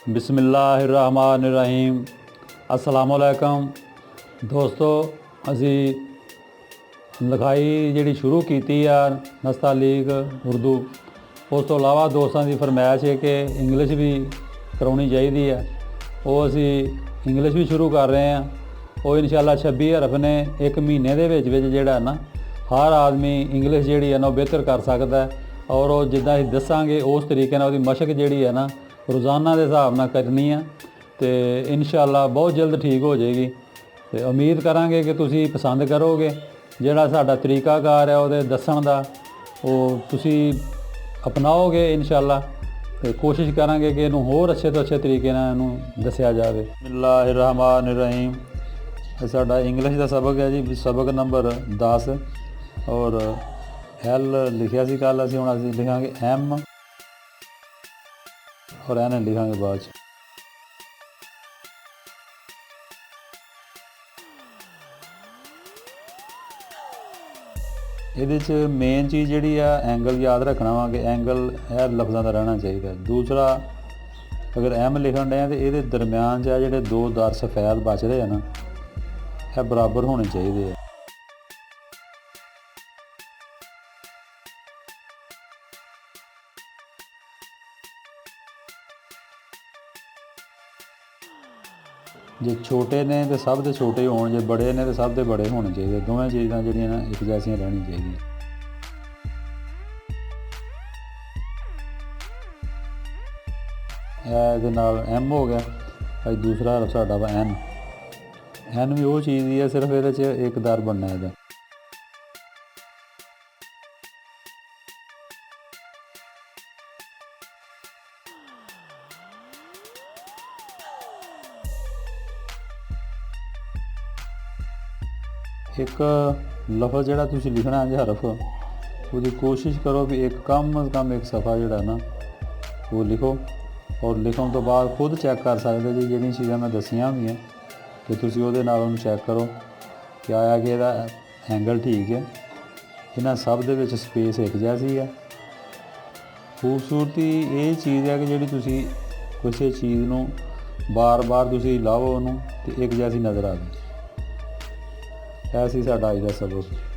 बिस्मिल्लाहिर्रहमानिर्रहीम। अस्सलामुअलैकुम दोस्तों, असी लिखाई जी शुरू की नस्तालीग उर्दू। उस तो इलावा दोस्तों की फरमाइश है कि इंग्लिश भी करवानी चाहिए है। वो असी इंग्लिश भी शुरू कर रहे हैं। वो इंशाअल्लाह 26 हरफ ने एक महीने के जोड़ा ना हर आदमी इंग्लिश जी है ना बेहतर कर सकता है। और वो जिदा अं दसांगे उस तरीके ना मशक जी है ना रोज़ाना के हिसाब न करनी है तो इंशाअल्लाह बहुत जल्द ठीक हो जाएगी। तो उम्मीद करांगे कि तुसी पसंद करोगे। जिहड़ा साडा तरीकाकार है वो दसन का वो तुसी अपनाओगे इंशाअल्लाह। तो कोशिश करांगे कि इनू होर अच्छे तो अच्छे तरीके नाल इनू दस्या जाए। बिस्मिल्लाहिर्रहमानिर्रहीम। साडा इंग्लिश का सबक है जी, सबक नंबर 10। और एल लिखिया सी कल, असीं हुण असीं लिखांगे एम और एन लिखांगे बाद। ये मेन चीज़ जी एंगल याद रखना वा कि एंगल लफ्ज़ों का रहना चाहिए। दूसरा, अगर एम लिखन डे तो ये दरम्यान जो दो दर सफ़ैद बचते हैं ना, यह बराबर होने चाहिए। जे छोटे ने तो सब तो छोटे हो, जे बड़े ने तो सब तो बड़े होने चाहिए। दोवें चीज़ां जिहड़ियां ना एक जैसियां रहनी चाहिए। ये नाल एम हो गया। भाई दूसरा हरफ साडा वा एन। एन भी वो चीज़ ही है, सिर्फ ये एक दर बनना है। एक लफ्ज़ जोड़ा तुसीं लिखना है हरफ, वो कोशिश करो भी एक कम अज़ कम एक सफ़ा जोड़ा ना वो लिखो। और लिखने तो बाद खुद चैक कर सकते जी जिहड़ियां चीज़ां मैं दसियां भी हैं कि तुसीं उहदे नाल उहनूं चैक करो कि आया कि इहदा एंगल ठीक है। इन्हां सब दे विच स्पेस एक जैसी है। खूबसूरती ये चीज़ है कि जिहड़ी तुसीं किसी चीज़ नूं बार बार तुसीं लाओ उहनूं ते एक जैसी नज़र आवे। ऐसी साडा अज दा सबक।